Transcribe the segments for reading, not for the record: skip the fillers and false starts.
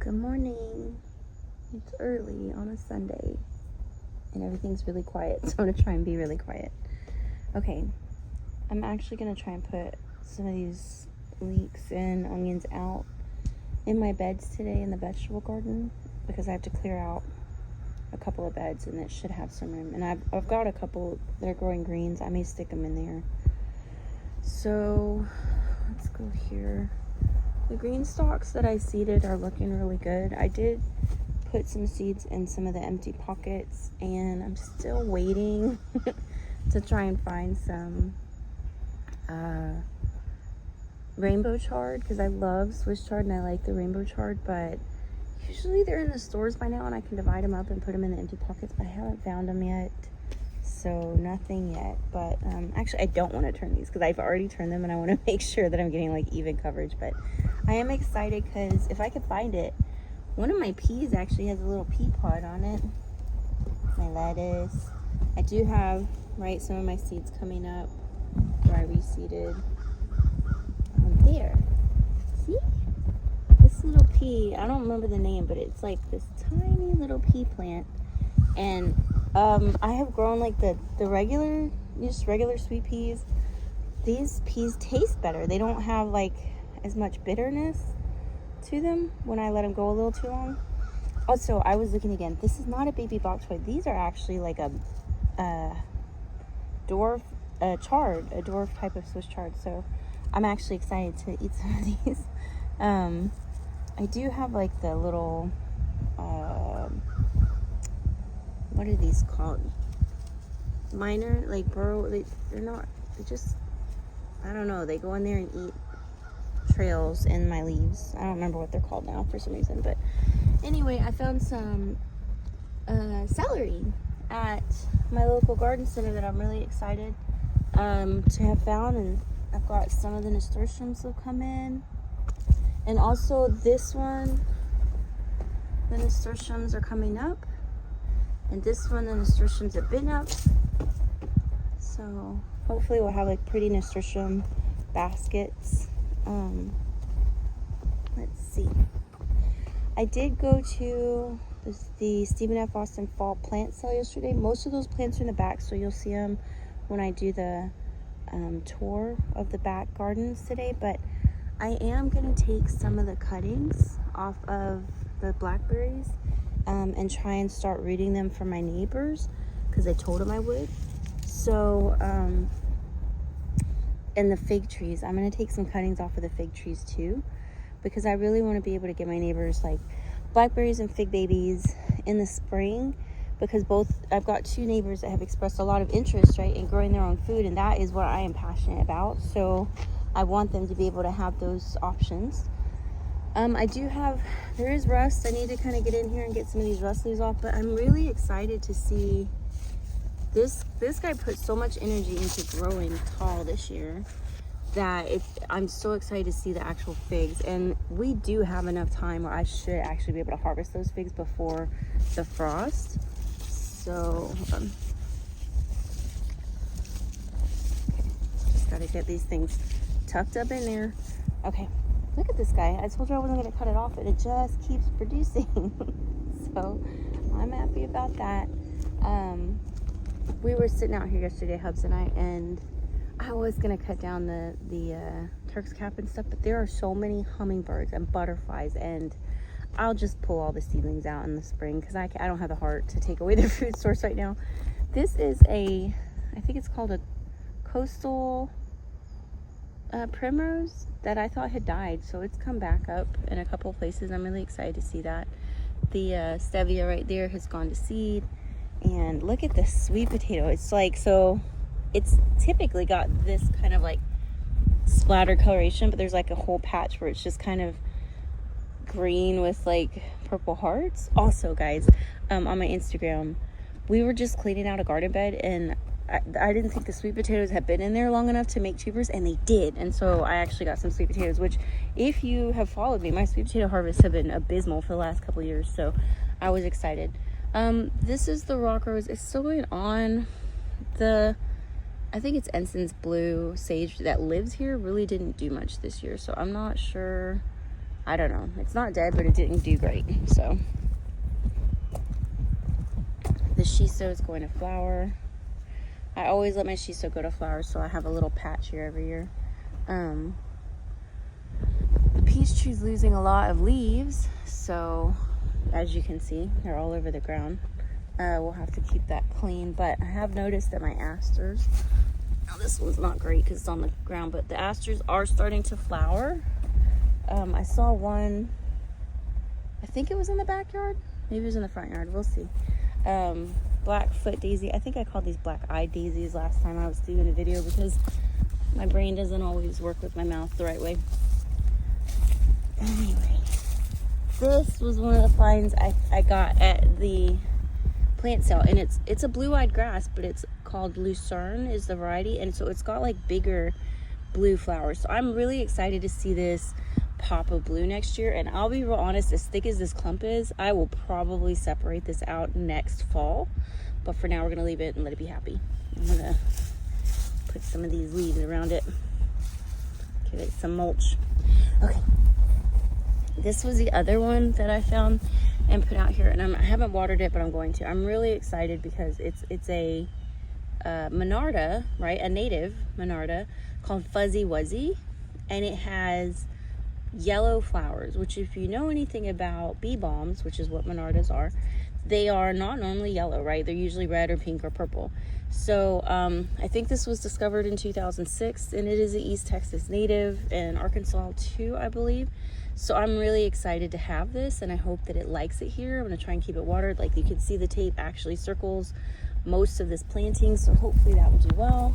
Good morning. It's early on a Sunday and everything's really quiet, so I'm gonna try and be really quiet. Okay, I'm actually gonna try and put some of these leeks and onions out in my beds today in the vegetable garden because I have to clear out a couple of beds and it should have some room. And I've got a couple that are growing greens. I may stick them in there. So let's go here. The green stalks that I seeded are looking really good. I did put some seeds in some of the empty pockets and I'm still waiting to try and find some rainbow chard because I love Swiss chard and I like the rainbow chard, but usually they're in the stores by now and I can divide them up and put them in the empty pockets, but I haven't found them yet, so nothing yet. But actually I don't want to turn these because I've already turned them and I want to make sure that I'm getting like even coverage, but I am excited because if I could find it, one of my peas actually has a little pea pod on it. My lettuce. I do have, right, some of my seeds coming up where I reseeded. There. See? This little pea, I don't remember the name, but it's like this tiny little pea plant. And I have grown like the regular, just regular sweet peas. These peas taste better. They don't have like as much bitterness to them when I let them go a little too long. Also, I was looking again. This is not a baby bok choy. These are actually like a dwarf chard, a dwarf type of Swiss chard. So I'm actually excited to eat some of these. I do have like the little what are these called? Minor, like burrow. They're not. They just, I don't know. They go in there and eat trails in my leaves. I don't remember what they're called now for some reason, but anyway, I found some celery at my local garden center that I'm really excited to have found, and I've got some of the nasturtiums will come in, and also this one, the nasturtiums are coming up, and this one, the nasturtiums have been up, so hopefully we'll have like pretty nasturtium baskets. Let's see. I did go to the Stephen F. Austin fall plant sale yesterday. Most of those plants are in the back, so you'll see them when I do the tour of the back gardens today. But I am going to take some of the cuttings off of the blackberries and try and start rooting them for my neighbors because I told them I would. So, and the fig trees, I'm going to take some cuttings off of the fig trees too, because I really want to be able to get my neighbors like blackberries and fig babies in the spring, because I've got two neighbors that have expressed a lot of interest, right, in growing their own food, and that is what I am passionate about. So I want them to be able to have those options. There is rust. I need to kind of get in here and get some of these rust leaves off, but I'm really excited to see this guy put so much energy into growing tall this year that I'm so excited to see the actual figs. And we do have enough time where I should actually be able to harvest those figs before the frost. So, hold on. Okay, just gotta get these things tucked up in there. Okay, look at this guy. I told you I wasn't gonna cut it off, and it just keeps producing. So, I'm happy about that. We were sitting out here yesterday, Hubs and I, and I was gonna cut down the Turk's cap and stuff, but there are so many hummingbirds and butterflies, and I'll just pull all the seedlings out in the spring because I don't have the heart to take away their food source right now. This is I think it's called a coastal primrose that I thought had died, so it's come back up in a couple of places. I'm really excited to see that. The stevia right there has gone to seed. And look at this sweet potato. It's like, so it's typically got this kind of like splatter coloration, but there's like a whole patch where it's just kind of green with like purple hearts. Also, guys, on my Instagram, we were just cleaning out a garden bed, and I didn't think the sweet potatoes had been in there long enough to make tubers, and they did. And so I actually got some sweet potatoes, which if you have followed me, my sweet potato harvests have been abysmal for the last couple of years. So I was excited. This is the rock rose. It's still going on. I think it's Ensign's blue sage that lives here really didn't do much this year, so I'm not sure I don't know. It's not dead, but it didn't do great. So the shiso is going to flower. I always let my shiso go to flower, so I have a little patch here every year. The peach tree's losing a lot of leaves, so as you can see, they're all over the ground. We'll have to keep that clean, but I have noticed that my asters, now this one's not great because it's on the ground, but the asters are starting to flower. I saw one, I think it was in the backyard, maybe it was in the front yard, we'll see. Blackfoot daisy, I think I called these black-eyed daisies last time I was doing a video because my brain doesn't always work with my mouth the right way. Anyway, this was one of the finds I got at the plant sale, and it's a blue-eyed grass, but it's called Lucerne is the variety, and so it's got like bigger blue flowers. So I'm really excited to see this pop of blue next year, and I'll be real honest, as thick as this clump is, I will probably separate this out next fall, but for now we're gonna leave it and let it be happy. I'm gonna put some of these leaves around it, give it some mulch. Okay, this was the other one that I found and put out here, and I haven't watered it, but I'm going to. I'm really excited because it's a Monarda, right? A native Monarda called Fuzzy Wuzzy, and it has yellow flowers, which if you know anything about bee balms, which is what Monardas are, they are not normally yellow, right? They're usually red or pink or purple. So I think this was discovered in 2006, and it is an East Texas native and Arkansas too, I believe. So I'm really excited to have this, and I hope that it likes it here. I'm going to try and keep it watered. Like you can see, the tape actually circles most of this planting, so hopefully that will do well.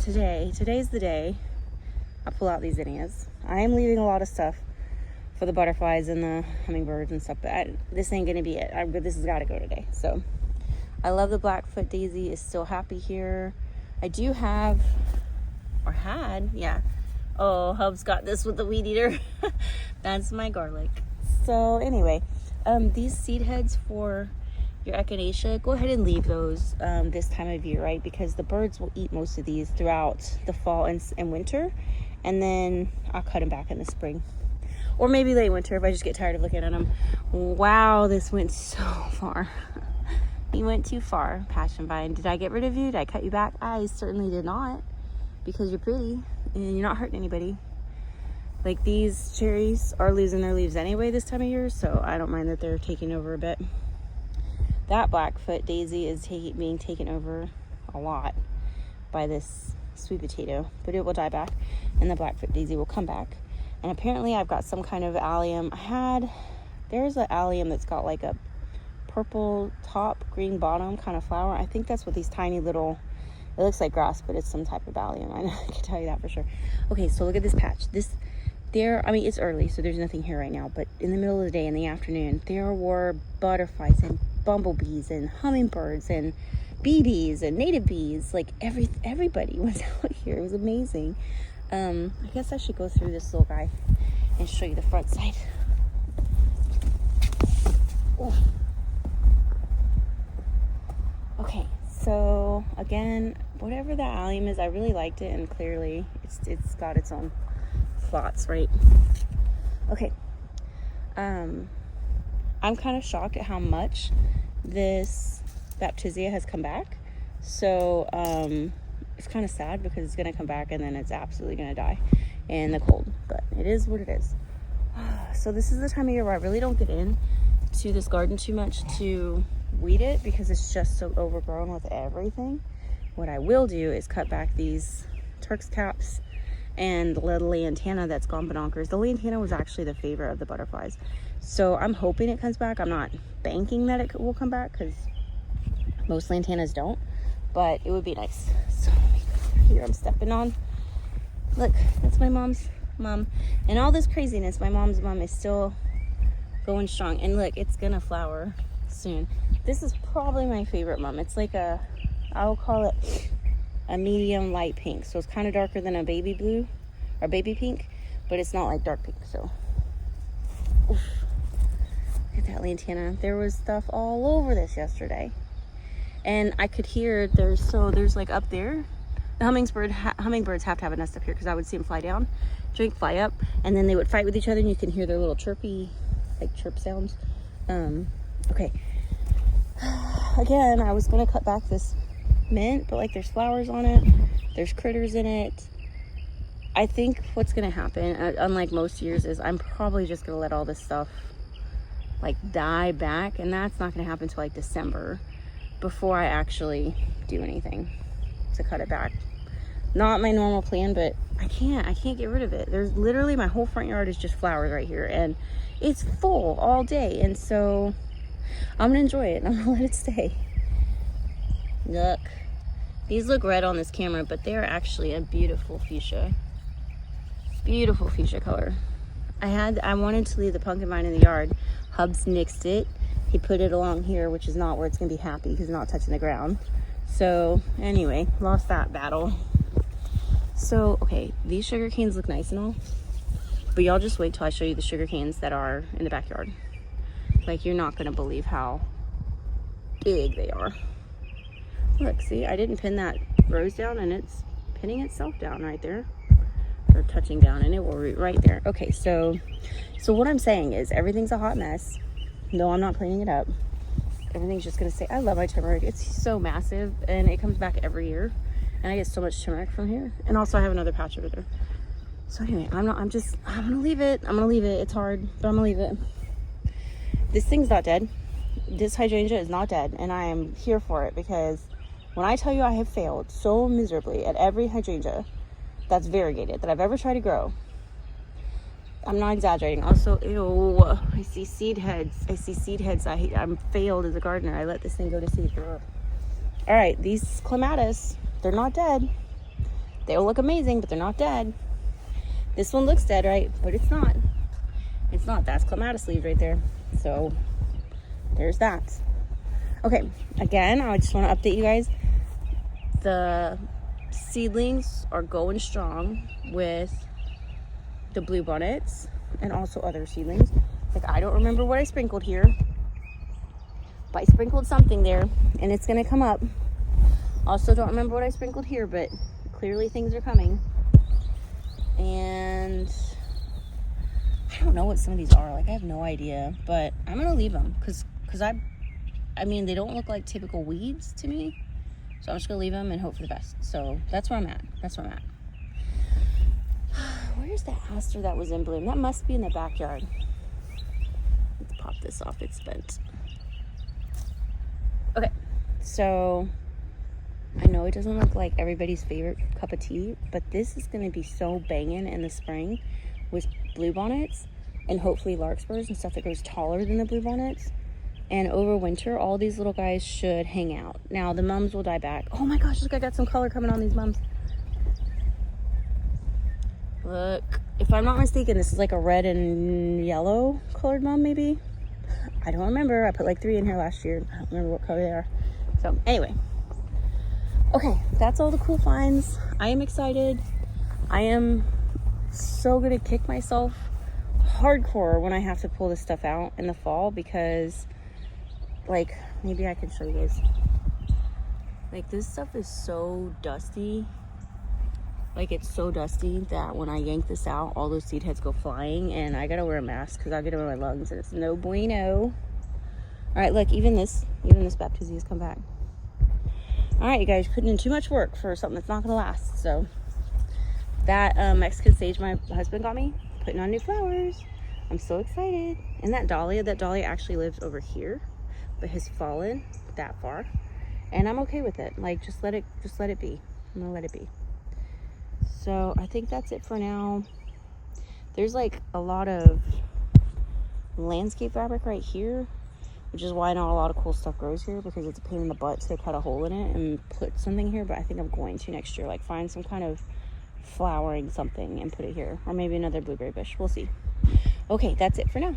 Today's the day I pull out these zinnias. I am leaving a lot of stuff for the butterflies and the hummingbirds and stuff, but this ain't going to be it. This has got to go today. So I love the Blackfoot daisy. Is still happy here. I do have, or had, yeah. Oh, Hub's got this with the weed eater. That's my garlic. So anyway, these seed heads for your echinacea, go ahead and leave those this time of year, right? Because the birds will eat most of these throughout the fall and winter, and then I'll cut them back in the spring. Or maybe late winter if I just get tired of looking at them. Wow, this went so far. You went too far, Passion Vine. Did I get rid of you? Did I cut you back? I certainly did not, because you're pretty and you're not hurting anybody. Like, these cherries are losing their leaves anyway this time of year, so I don't mind that they're taking over a bit. That Blackfoot daisy is being taken over a lot by this sweet potato, but it will die back and the Blackfoot daisy will come back. And apparently I've got some kind of allium. There's an allium that's got like a purple top, green bottom kind of flower. I think that's what these tiny little, it looks like grass, but it's some type of allium. I can tell you that for sure. Okay, so look at this patch. I mean, it's early, so there's nothing here right now, but in the middle of the day, in the afternoon, there were butterflies and bumblebees and hummingbirds and bees and native bees. Like everybody was out here. It was amazing. I guess I should go through this little guy and show you the front side. Ooh. Okay, so again, whatever that allium is, I really liked it, and clearly it's got its own plots, right? Okay. I'm kind of shocked at how much this Baptisia has come back. So it's kind of sad because it's going to come back and then it's absolutely going to die in the cold, but it is what it is. So this is the time of year where I really don't get in to this garden too much to weed it because it's just so overgrown with everything. What I will do is cut back these Turk's caps and the little lantana that's gone bonkers. The lantana was actually the favorite of the butterflies, so I'm hoping it comes back. I'm not banking that it will come back because most lantanas don't, but it would be nice. So here I'm stepping on. Look, that's my mom's mom, and all this craziness, my mom's mom is still going strong. And look, it's gonna flower soon. This is probably my favorite mom. It's like I'll call it a medium light pink, so it's kind of darker than a baby blue or baby pink, but it's not like dark pink. So oof. Look at that lantana. There was stuff all over this yesterday, and I could hear there's like up there, Hummingbirds have to have a nest up here because I would see them fly down, fly up, and then they would fight with each other, and you can hear their little chirpy, like chirp sounds. Okay. Again, I was gonna cut back this mint, but like there's flowers on it, there's critters in it. I think what's gonna happen, unlike most years, is I'm probably just gonna let all this stuff like die back, and that's not gonna happen until like December before I actually do anything to cut it back. Not my normal plan, but I can't get rid of it. There's literally, my whole front yard is just flowers right here, and it's full all day, and so I'm gonna enjoy it and I'm gonna let it stay. Look, these look red on this camera, but they're actually a beautiful fuchsia. Beautiful fuchsia color. I wanted to leave the pumpkin vine in the yard. Hubs nixed it. He put it along here, which is not where it's gonna be happy because it's not touching the ground. So anyway, lost that battle. So, okay, these sugar canes look nice and all, but y'all just wait till I show you the sugar canes that are in the backyard. Like, you're not gonna believe how big they are. Look, see, I didn't pin that rose down, and it's pinning itself down right there, or touching down, and it will root right there. Okay, so what I'm saying is everything's a hot mess. No, I'm not cleaning it up. Everything's just gonna stay. I love my turmeric. It's so massive, and it comes back every year, and I get so much turmeric from here. And also I have another patch over there. So anyway, I'm gonna leave it. It's hard, but I'm gonna leave it. This thing's not dead. This hydrangea is not dead, and I am here for it, because when I tell you I have failed so miserably at every hydrangea that's variegated that I've ever tried to grow, I'm not exaggerating. Also, ew, I see seed heads. I'm failed as a gardener. I let this thing go to seed. All right, these clematis, they're not dead. They'll look amazing, but they're not dead. This one looks dead, right? But it's not. It's not. That's clematis leaves right there. So there's that. Okay, again, I just want to update you guys. The seedlings are going strong with the bluebonnets and also other seedlings. Like, I don't remember what I sprinkled here, but I sprinkled something there, and it's gonna come up. Also don't remember what I sprinkled here, but clearly things are coming. And I don't know what some of these are. Like, I have no idea, but I'm gonna leave them because I mean, they don't look like typical weeds to me, so I'm just gonna leave them and hope for the best. So that's where I'm at. Where's the aster that was in bloom? That must be in the backyard. Let's pop this off. It's bent. Okay, so I know it doesn't look like everybody's favorite cup of tea, but this is going to be so banging in the spring with bluebonnets and hopefully larkspurs and stuff that grows taller than the bluebonnets. And over winter, all these little guys should hang out. Now, the mums will die back. Oh my gosh, look, I got some color coming on these mums. Look, if I'm not mistaken, this is like a red and yellow colored mum, maybe. I don't remember. I put like 3 in here last year. I don't remember what color they are. So anyway, okay, that's all the cool finds. I am excited. I am so gonna kick myself hardcore when I have to pull this stuff out in the fall, because, like, maybe I can show you guys. Like, this stuff is so dusty. Like, it's so dusty that when I yank this out, all those seed heads go flying, and I gotta wear a mask because I'll get them in my lungs, and it's no bueno. All right, look, even this baptisia has come back. All right, you guys, putting in too much work for something that's not gonna last. So that Mexican sage my husband got me, putting on new flowers. I'm so excited. And that dahlia actually lives over here, but has fallen that far, and I'm okay with it. Like, just let it be. I'm gonna let it be. So I think that's it for now. There's like a lot of landscape fabric right here, which is why not a lot of cool stuff grows here, because it's a pain in the butt to cut a hole in it and put something here. But I think I'm going to next year, like, find some kind of flowering something and put it here, or maybe another blueberry bush. We'll see. Okay, that's it for now.